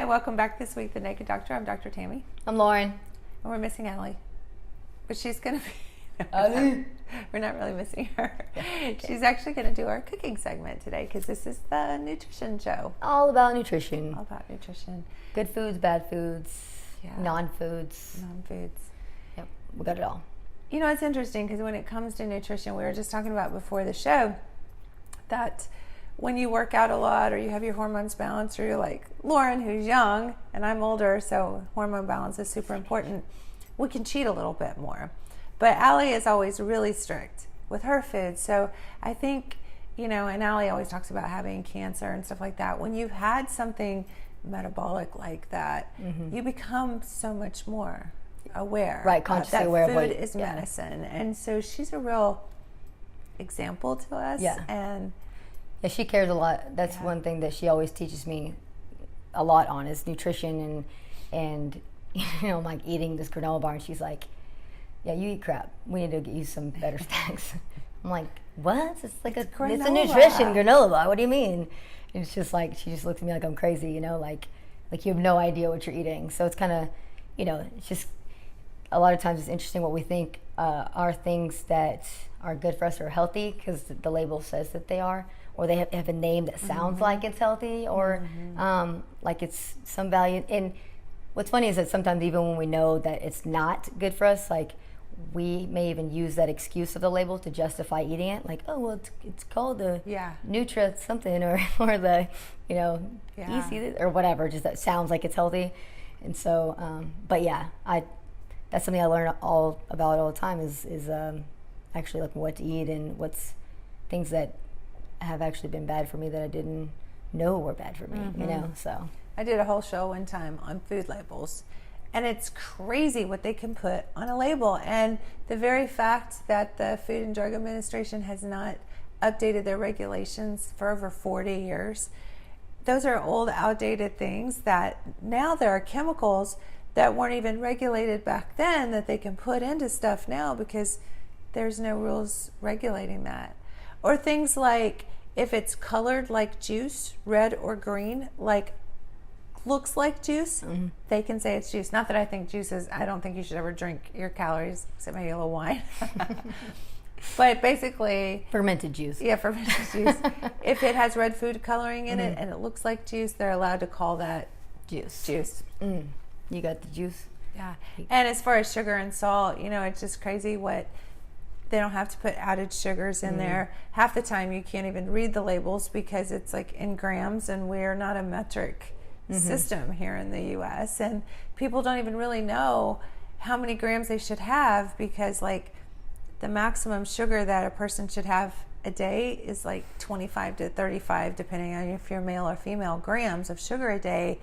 welcome back this week, The Naked Doctor. I'm Dr. Tammy. I'm Lauren. And we're missing Allie. But she's going to be... Allie? We're not really missing her. She's actually going to do our cooking segment today because this is the nutrition show. All about nutrition. All about nutrition. Good foods, bad foods, non-foods. Non-foods. Yep, we got it all. You know, it's interesting because when it comes to nutrition, we were just talking about before the show that when you work out a lot or you have your hormones balanced, or you're like Lauren, who's young, and I'm older, so hormone balance is super important, we can cheat a little bit more. But Allie is always really strict with her food. So I think, you know, and Allie always talks about having cancer and stuff like that. When you've had something metabolic like that, you become so much more aware. Right, consciously aware of what food is medicine. And so she's a real example to us. Yeah. And yeah, she cares a lot. That's one thing that she always teaches me a lot on is nutrition and you know, I'm like eating this granola bar and she's like, yeah, you eat crap. We need to get you some better snacks. I'm like, what? It's a nutrition granola bar. What do you mean? And it's just like, she just looks at me like I'm crazy, you know, like you have no idea what you're eating. So it's kind of, you know, it's just a lot of times it's interesting what we think are things that are good for us or healthy because the label says that they are, or they have a name that sounds like it's healthy, or like it's some value. And what's funny is that sometimes even when we know that it's not good for us, like we may even use that excuse of the label to justify eating it. Like, oh, well, it's called the Nutra something, or the, you know, easy or whatever, just that sounds like it's healthy. And so, but yeah, that's something I learn all about all the time is actually like what to eat and what's things that have actually been bad for me that I didn't know were bad for me, you know, so. I did a whole show one time on food labels, and it's crazy what they can put on a label. And the very fact that the Food and Drug Administration has not updated their regulations for over 40 years, those are old, outdated things that now there are chemicals that weren't even regulated back then that they can put into stuff now because there's no rules regulating that. Or things like if it's colored like juice, red or green, like looks like juice, they can say it's juice. Not that I think juice is, I don't think you should ever drink your calories, except maybe a little wine. But basically... fermented juice. Yeah, fermented juice. If it has red food coloring in it and it looks like juice, they're allowed to call that juice. You got the juice. Yeah. And as far as sugar and salt, you know, it's just crazy what... They don't have to put added sugars in there. Half the time you can't even read the labels because it's like in grams, and we're not a metric system here in the U.S. And people don't even really know how many grams they should have because like the maximum sugar that a person should have a day is like 25 to 35, depending on if you're male or female, grams of sugar a day.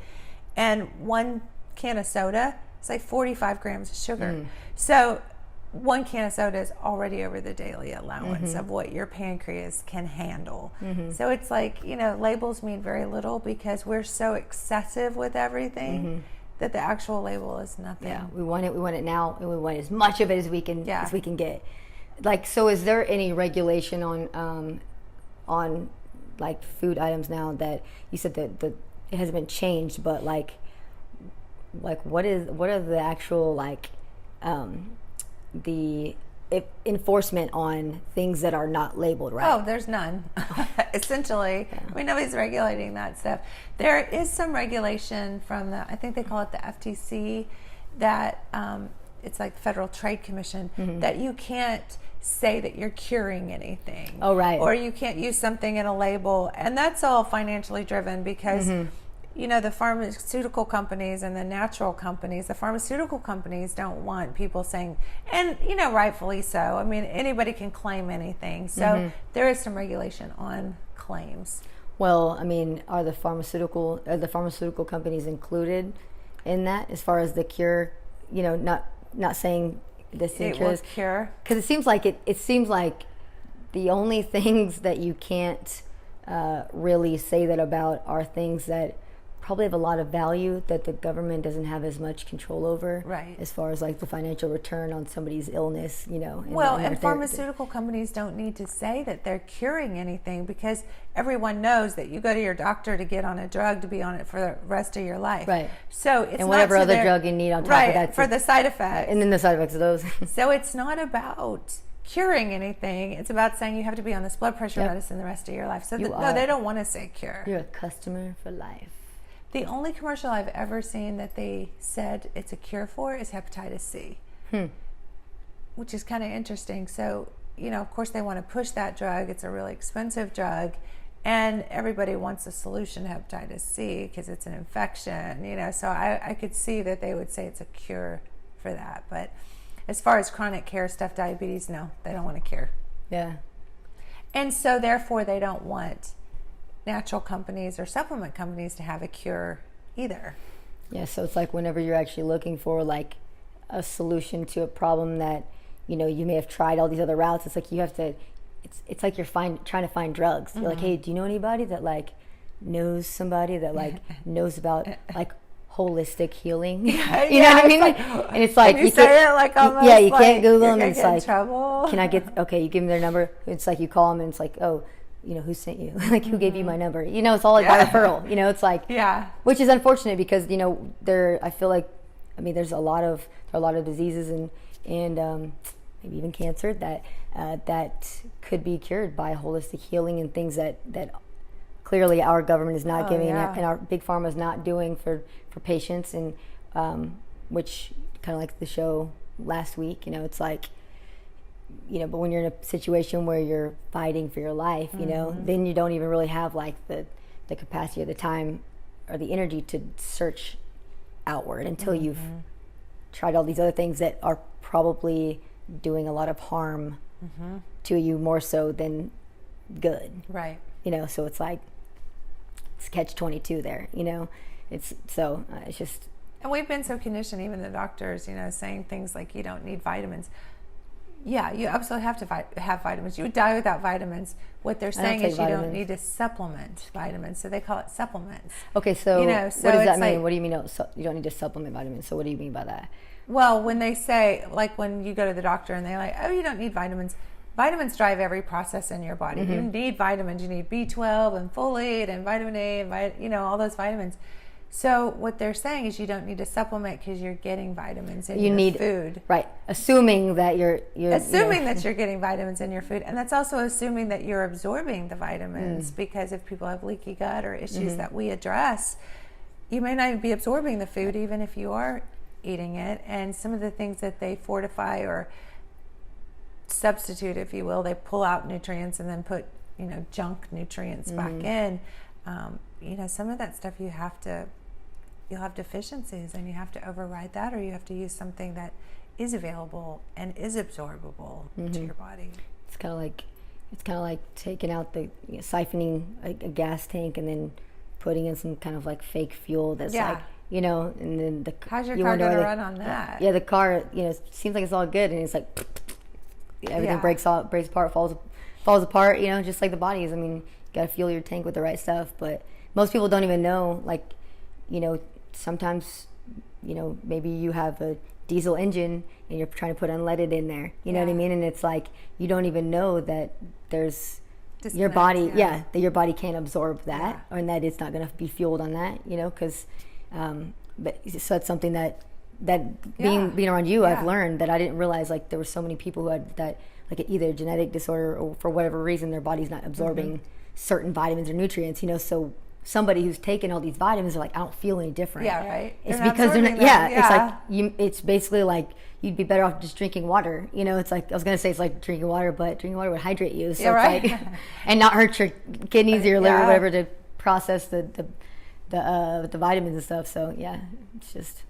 And one can of soda is like 45 grams of sugar. So one can of soda is already over the daily allowance of what your pancreas can handle. So it's like, you know, labels mean very little because we're so excessive with everything that the actual label is nothing. Yeah, we want it now, and we want as much of it as we can get. Like, so is there any regulation on like food items now that you said that it hasn't been changed, but like what are the actual like the enforcement on things that are not labeled right? Oh, there's none. Essentially, I mean, nobody's regulating that stuff. There is some regulation from I think they call it the FTC, that it's like the Federal Trade Commission, that you can't say that you're curing anything. Oh, right. Or you can't use something in a label, and that's all financially driven because you know, the pharmaceutical companies and the natural companies, the pharmaceutical companies don't want people saying, and, you know, rightfully so. I mean, anybody can claim anything. So there is some regulation on claims. Well, I mean, are the pharmaceutical companies included in that as far as the cure, you know, not saying this it will cure? Because it seems like the only things that you can't really say that about are things that probably have a lot of value that the government doesn't have as much control over, right? As far as like the financial return on somebody's illness, you know. And pharmaceutical companies don't need to say that they're curing anything, because everyone knows that you go to your doctor to get on a drug to be on it for the rest of your life, right? So it's and whatever other drug you need on top of that, for the side effects, and then the side effects of those. So it's not about curing anything. It's about saying you have to be on this blood pressure medicine the rest of your life. So no, they don't want to say cure. You're a customer for life. The only commercial I've ever seen that they said it's a cure for is hepatitis C, which is kind of interesting. So, you know, of course they want to push that drug. It's a really expensive drug, and everybody wants a solution to hepatitis C because it's an infection, you know. So I could see that they would say it's a cure for that. But as far as chronic care stuff, diabetes, no, they don't want to cure. Yeah. And so therefore they don't want natural companies or supplement companies to have a cure either. Yeah, so it's like whenever you're actually looking for like a solution to a problem that, you know, you may have tried all these other routes, it's like you have to, it's like you're trying to find drugs. You're like, hey, do you know anybody that like knows somebody that like knows about like holistic healing? You know what I mean? Like, and it's like you say it like almost you like can't Google them. And it's like, trouble. Can I get? Okay, you give them their number. It's like you call them and it's like, oh, you know, who sent you? Like, who gave you my number? You know, it's all like by referral. You know, it's like, which is unfortunate because, you know, I feel like, I mean, there are a lot of diseases and maybe even cancer that could be cured by holistic healing and things that clearly our government is not giving and our big pharma is not doing for patients, and which kind of like the show last week, you know, it's like, you know, but when you're in a situation where you're fighting for your life, you know, then you don't even really have like the capacity or the time or the energy to search outward until you've tried all these other things that are probably doing a lot of harm to you more so than good. Right. You know, so it's like, it's catch-22 there, you know. It's just. And we've been so conditioned, even the doctors, you know, saying things like you don't need vitamins. Yeah, you absolutely have to have vitamins. You would die without vitamins. What they're saying is you don't need to supplement vitamins, so they call it supplements. Okay, so, you know, what does that mean? What do you mean you don't need to supplement vitamins? So what do you mean by that? Well, when they say, like when you go to the doctor and they're like, oh, you don't need vitamins. Vitamins drive every process in your body. You need vitamins. You need B12 and folate and vitamin A and you know, all those vitamins. So what they're saying is you don't need to supplement because you're getting vitamins in your food. Right. Assuming that you're assuming that you're getting vitamins in your food. And that's also assuming that you're absorbing the vitamins, because if people have leaky gut or issues that we address, you may not be absorbing the food even if you are eating it. And some of the things that they fortify or substitute, if you will, they pull out nutrients and then put, you know, junk nutrients back in. You know, some of that stuff you'll have deficiencies and you have to override that, or you have to use something that is available and is absorbable to your body. It's kind of like taking out siphoning a gas tank and then putting in some kind of like fake fuel that's like, you know, and then how's your car going to run on that? Yeah, the car, you know, seems like it's all good and it's like everything breaks apart, falls apart, you know, just like the bodies. I mean, you got to fuel your tank with the right stuff, but most people don't even know, like, you know, sometimes, you know, maybe you have a diesel engine and you're trying to put unleaded in there, you know what I mean? And it's like, you don't even know that there's your body, that your body can't absorb that, or that it's not going to be fueled on that, you know, because, but so that's something that being around you, I've learned that I didn't realize, like, there were so many people who had that, like, either a genetic disorder or for whatever reason their body's not absorbing certain vitamins or nutrients, you know. So somebody who's taken all these vitamins are like, I don't feel any different. Yeah, right. It's because they're not. It's like it's basically like you'd be better off just drinking water. You know, it's like, I was gonna say it's like drinking water, but drinking water would hydrate you. So it's like, and not hurt your kidneys or your liver, or whatever, to process the vitamins and stuff. So yeah, it's just.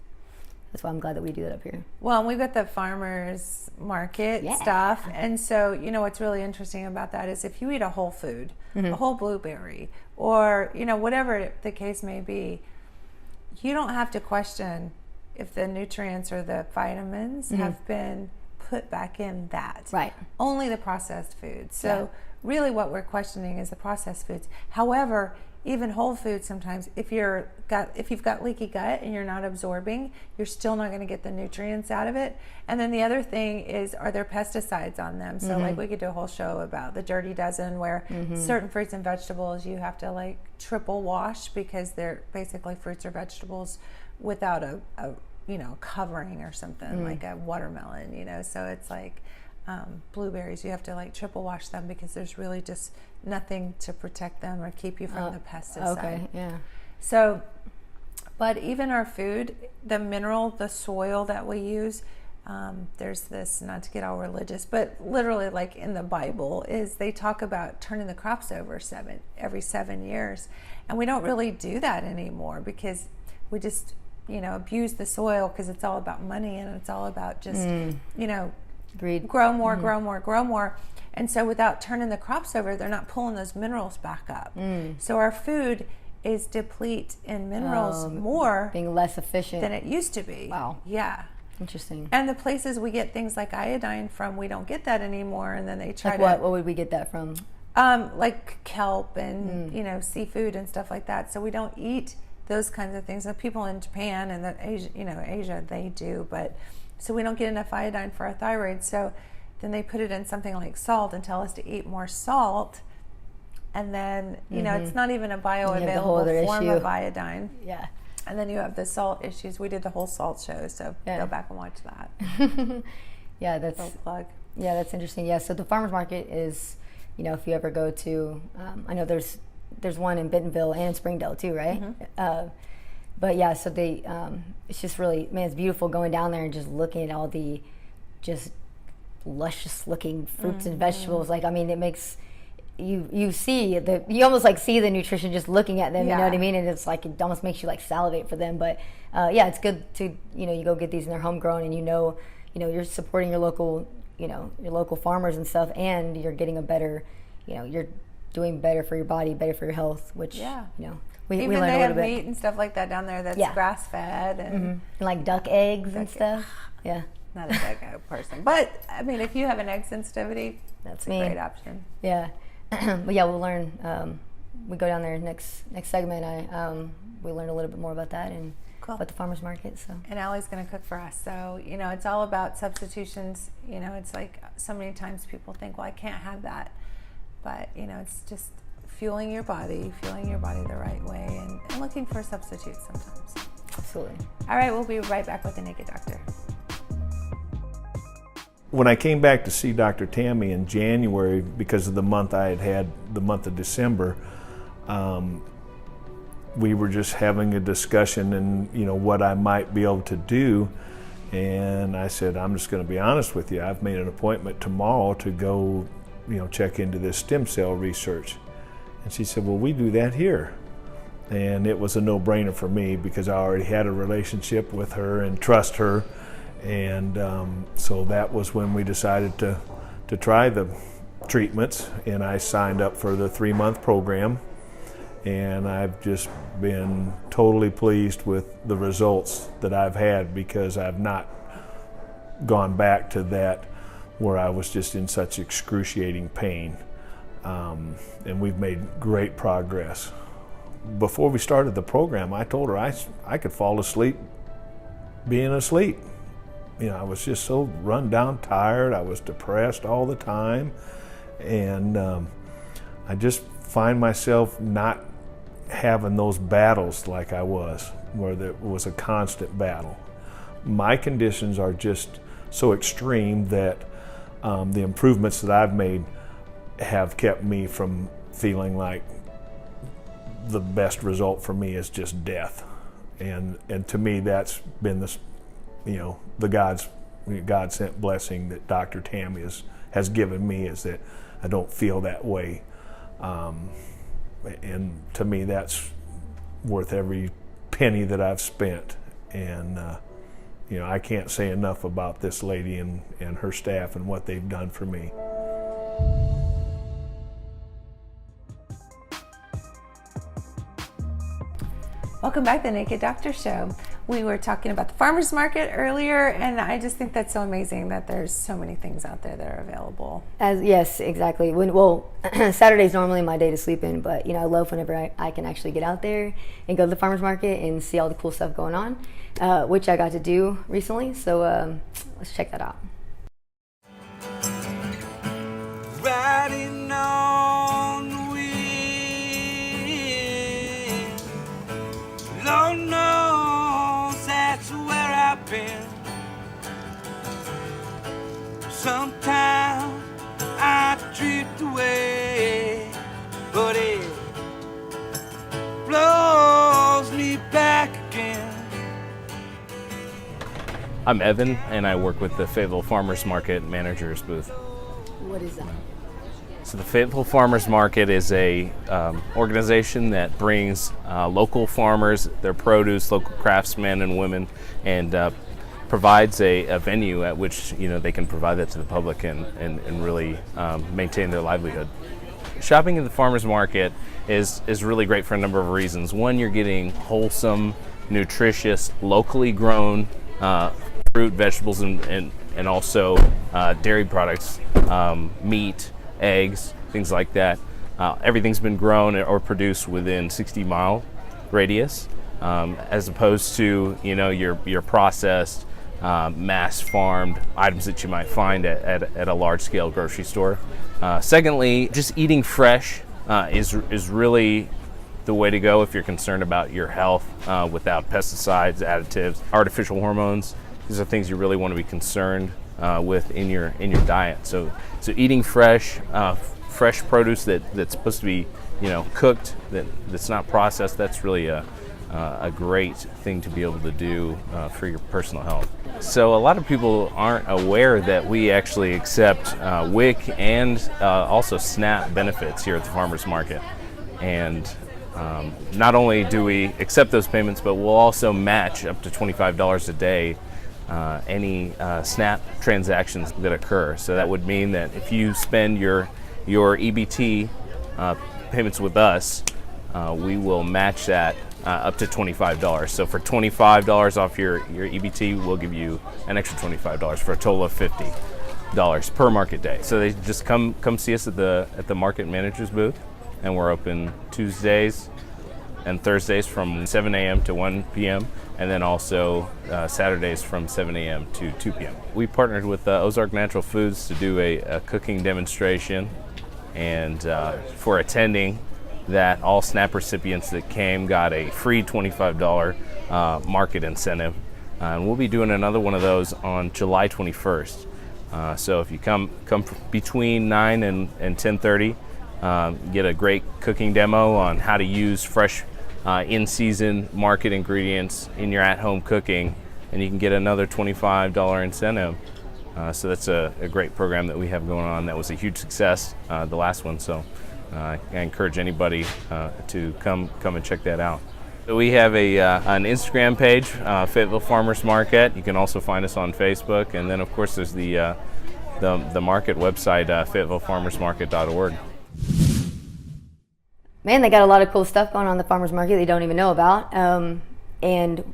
That's why I'm glad that we do that up here. Well, and we've got the farmers market stuff. And so, you know, what's really interesting about that is if you eat a whole food, a whole blueberry, or, you know, whatever the case may be, you don't have to question if the nutrients or the vitamins have been put back in that. Right. Only the processed foods. So really what we're questioning is the processed foods. However, even whole food sometimes, if you've got leaky gut and you're not absorbing, you're still not going to get the nutrients out of it. And then the other thing is, are there pesticides on them? So like we could do a whole show about the dirty dozen, where certain fruits and vegetables you have to like triple wash because they're basically fruits or vegetables without a covering or something, like a watermelon, so it's like blueberries, you have to like triple wash them because there's really just nothing to protect them or keep you from the pesticide. Okay, yeah. So, but even our food, the soil that we use, there's this, not to get all religious, but literally like in the Bible is they talk about turning the crops over every 7 years. And we don't really do that anymore because we just, abuse the soil because it's all about money and it's all about just, Agreed. grow more, grow more, grow more. And so without turning the crops over, they're not pulling those minerals back up. So our food is deplete in minerals more, being less efficient than it used to be. Wow. Yeah. Interesting. And the places we get things like iodine from, we don't get that anymore. And then they try what would we get that from? Like kelp and seafood and stuff like that. So we don't eat those kinds of things. The people in Japan and Asia, they do, but so we don't get enough iodine for our thyroid. So then they put it in something like salt and tell us to eat more salt. And then, it's not even a bioavailable form of iodine. Yeah. And then you have the salt issues. We did the whole salt show, so go back and watch that. Yeah, that's little plug. Yeah, that's interesting. Yeah, so the farmers market is, if you ever go to, I know there's one in Bentonville and in Springdale too, right? But yeah, so they, it's just really, man, it's beautiful going down there and just looking at all the just luscious looking fruits and vegetables. Like, I mean, it makes you almost like see the nutrition just looking at them. You know what I mean? And it's like, it almost makes you like salivate for them. But yeah, it's good to, you go get these and they're homegrown, and you're supporting your local farmers and stuff, and you're getting a better, you're doing better for your body, better for your health, which we Even learned they a have little bit. meat and stuff like that down there that's grass fed and And like duck eggs and stuff. Yeah. Not a duck egg person, but I mean, if you have an egg sensitivity, that's a great option. Yeah. But yeah, we'll learn. We go down there next segment. We learn a little bit more about that and about the farmers market. So. And Allie's going to cook for us. So it's all about substitutions. It's like so many times people think, well, I can't have that, but it's just fueling your body the right way, and looking for substitutes sometimes. Absolutely. All right, we'll be right back with the Naked Doctor. When I came back to see Dr. Tammy in January, because of the month I had the month of December, we were just having a discussion and what I might be able to do. And I said, I'm just going to be honest with you. I've made an appointment tomorrow to go, check into this stem cell research. And she said, well, we do that here. And it was a no-brainer for me because I already had a relationship with her and trust her. And so that was when we decided to try the treatments, and I signed up for the 3-month program. And I've just been totally pleased with the results that I've had, because I've not gone back to that where I was just in such excruciating pain. And we've made great progress. Before we started the program, I told her I could fall asleep being asleep. I was just so run down, tired. I was depressed all the time. And I just find myself not having those battles like I was, where there was a constant battle. My conditions are just so extreme that the improvements that I've made have kept me from feeling like the best result for me is just death. And to me, that's been the God-sent blessing that Dr. Tammy has given me, is that I don't feel that way. And to me, that's worth every penny that I've spent. And I can't say enough about this lady and her staff and what they've done for me. Welcome back to the Naked Doctor Show. we were talking about the farmers market earlier, and I just think that's so amazing that there's so many things out there that are available. Yes, exactly. Saturday's normally my day to sleep in, but I love whenever I can actually get out there and go to the farmers market and see all the cool stuff going on, which I got to do recently. So let's check that out. Riding on the wind, Lord knows that's where I've been. Sometimes I drift away, but it blows me back again. I'm Evan, and I work with the Fayetteville Farmers Market Managers booth. What is that? So the Fayetteville Farmers Market is a organization that brings local farmers, their produce, local craftsmen and women, and provides a venue at which they can provide that to the public and really maintain their livelihood. Shopping at the farmers market is really great for a number of reasons. One, you're getting wholesome, nutritious, locally grown fruit, vegetables, and also dairy products, meat, eggs, things like that. Everything's been grown or produced within 60-mile radius, as opposed to your processed, mass farmed items that you might find at a large scale grocery store. Secondly, just eating fresh is really the way to go if you're concerned about your health, without pesticides, additives, artificial hormones. These are things you really want to be concerned with in your diet. So eating fresh produce that's supposed to be cooked, that's not processed. That's really a great thing to be able to do for your personal health. So a lot of people aren't aware that we actually accept WIC and also SNAP benefits here at the farmers market. And not only do we accept those payments, but we'll also match up to $25 a day any SNAP transactions that occur. So that would mean that if you spend your EBT payments with us, we will match that up to $25. So for $25 off your EBT, we'll give you an extra $25 for a total of $50 per market day. So they just come see us at the Market Managers booth, and we're open Tuesdays and Thursdays from 7 a.m. to 1 p.m. and then also Saturdays from 7 a.m. to 2 p.m. We partnered with Ozark Natural Foods to do a cooking demonstration, and for attending that, all SNAP recipients that came got a free $25 market incentive. And we'll be doing another one of those on July 21st. So if you come between 9 and 10:30, get a great cooking demo on how to use fresh in-season market ingredients in your at-home cooking, and you can get another $25 incentive. So that's a great program that we have going on. That was a huge success, the last one. So I encourage anybody to come and check that out. So we have an Instagram page, Fayetteville Farmers Market. You can also find us on Facebook, and then of course there's the market website, FayettevilleFarmersMarket.org. Man, they got a lot of cool stuff going on in the farmers market they don't even know about. And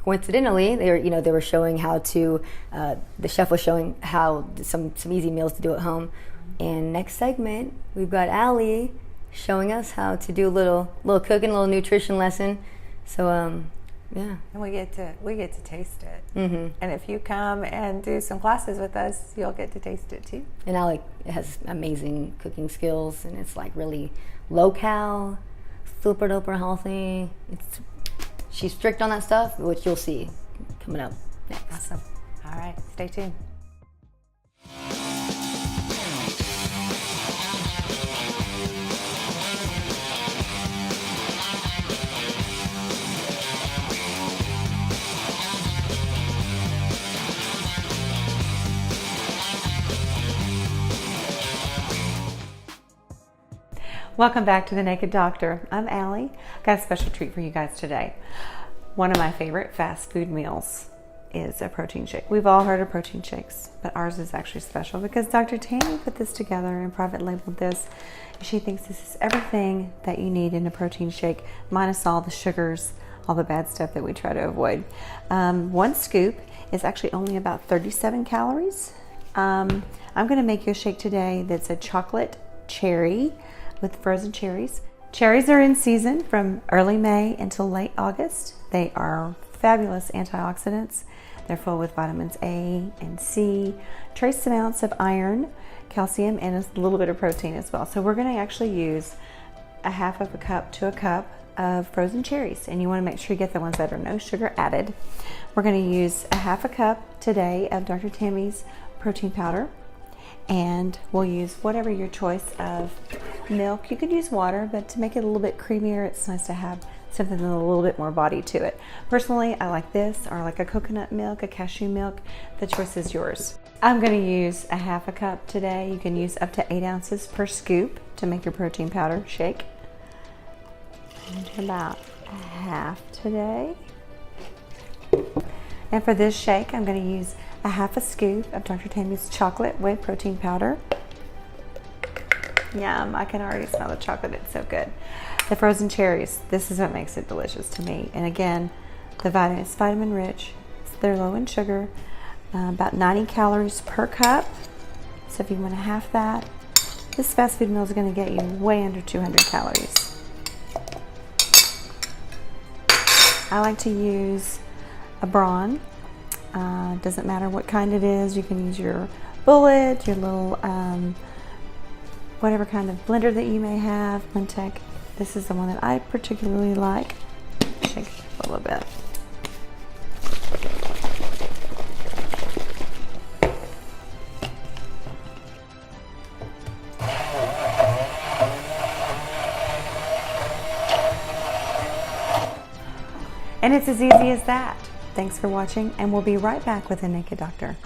coincidentally, they were showing how to. The chef was showing how some easy meals to do at home. And next segment, we've got Allie showing us how to do a little cooking, a little nutrition lesson. So yeah. And we get to taste it. Mm-hmm. And if you come and do some classes with us, you'll get to taste it too. And Allie has amazing cooking skills, and it's like really low-cal, super duper healthy. She's strict on that stuff, which you'll see coming up next. Awesome. All right, stay tuned. Welcome back to The Naked Doctor. I'm Allie. Got a special treat for you guys today. One of my favorite fast food meals is a protein shake. We've all heard of protein shakes, but ours is actually special because Dr. Tammy put this together and private labeled this. She thinks this is everything that you need in a protein shake, minus all the sugars, all the bad stuff that we try to avoid. 1 scoop is actually only about 37 calories. I'm going to make you a shake today that's a chocolate cherry with frozen cherries. Cherries are in season from early May until late August. They are fabulous antioxidants. They're full with vitamins A and C, trace amounts of iron, calcium, and a little bit of protein as well. So we're going to actually use a half of a cup to a cup of frozen cherries, and you want to make sure you get the ones that are no sugar added. We're going to use a half a cup today of Dr. Tammy's protein powder, and we'll use whatever your choice of milk. You could use water, but to make it a little bit creamier, it's nice to have something with a little bit more body to it. Personally, I like this, or like a coconut milk, a cashew milk. The choice is yours. I'm going to use a half a cup today. You can use up to 8 ounces per scoop to make your protein powder shake. And about a half today. And for this shake, I'm going to use a half a scoop of Dr. Tammy's chocolate whey protein powder. Yum, I can already smell the chocolate, it's so good. The frozen cherries, this is what makes it delicious to me. And again, it's vitamin rich, they're low in sugar, about 90 calories per cup. So if you want to half that, this fast food meal is going to get you way under 200 calories. I like to use a brawn. Doesn't matter what kind it is. You can use your bullet, your little whatever kind of blender that you may have, Blendtec. This is the one that I particularly like. Shake it a little bit. And it's as easy as that. Thanks for watching, and we'll be right back with the Naked Doctor.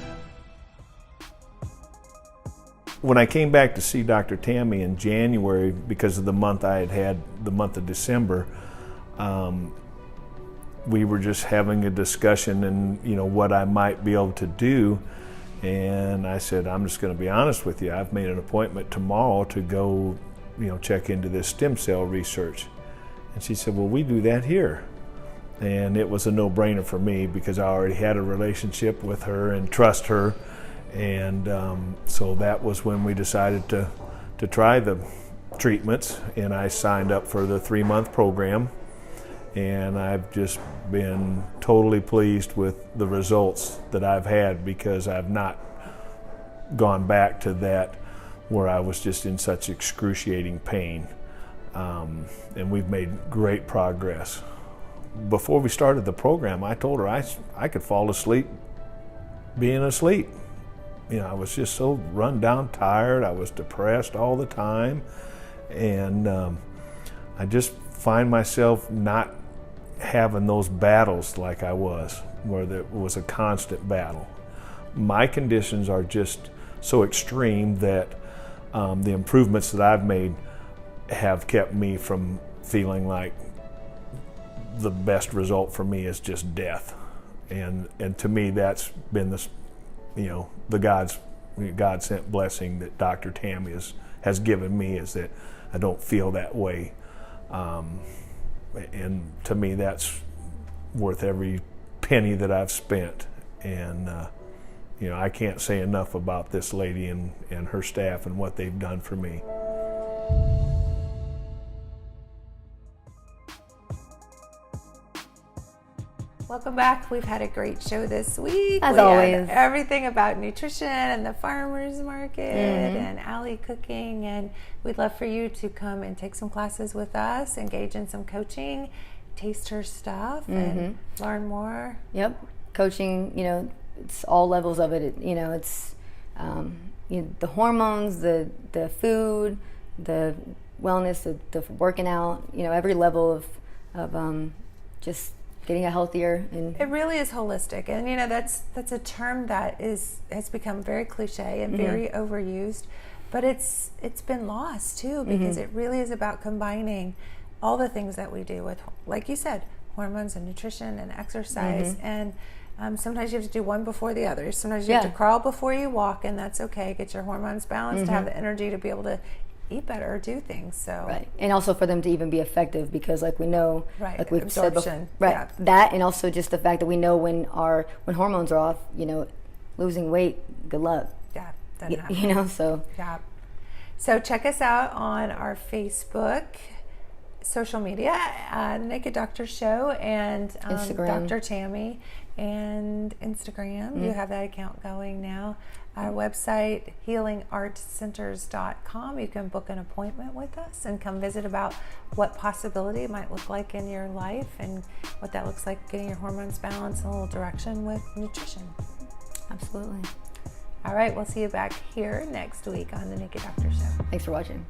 When I came back to see Dr. Tammy in January, because of the month I had the month of December, we were just having a discussion and what I might be able to do. And I said, I'm just going to be honest with you. I've made an appointment tomorrow to go, check into this stem cell research. And she said, well, we do that here. And it was a no-brainer for me because I already had a relationship with her and trust her. And so that was when we decided to try the treatments, and I signed up for the 3-month program. And I've just been totally pleased with the results that I've had, because I've not gone back to that where I was just in such excruciating pain. And we've made great progress. Before we started the program, I told her I could fall asleep being asleep. I was just so run down, tired. I was depressed all the time. And I just find myself not having those battles like I was, where there was a constant battle. My conditions are just so extreme that the improvements that I've made have kept me from feeling like the best result for me is just death. And to me, that's been the God sent blessing that Dr. Tammy has given me, is that I don't feel that way. And to me, that's worth every penny that I've spent. And I can't say enough about this lady and her staff and what they've done for me. Welcome back. We've had a great show this week. As we always. Had everything about nutrition and the farmers market and Allie cooking. And we'd love for you to come and take some classes with us, engage in some coaching, taste her stuff, and learn more. Yep. Coaching, it's all levels of it. It's the hormones, the food, the wellness, the working out, every level of just getting a healthier. And it really is holistic, and that's a term that has become very cliche and very overused, but it's been lost too, because it really is about combining all the things that we do with, like you said, hormones and nutrition and exercise. And sometimes you have to do one before the other. Sometimes you have to crawl before you walk, and that's okay. Get your hormones balanced to have the energy to be able to eat better or do things. So Right, and also for them to even be effective, because like we know, Right, like we've said before, absorption, right, yeah. that, and also just the fact that we know when hormones are off, losing weight, good luck, yeah, doesn't happen. so Yeah. So check us out on our Facebook, social media, Naked Doctor Show, and Instagram. Dr. Tammy, and Instagram. You have that account going now. Our website, healingartcenters.com. You can book an appointment with us and come visit about what possibility it might look like in your life and what that looks like getting your hormones balanced and a little direction with nutrition. absolutely. All right, we'll see you back here next week on the Naked Doctor Show. Thanks for watching.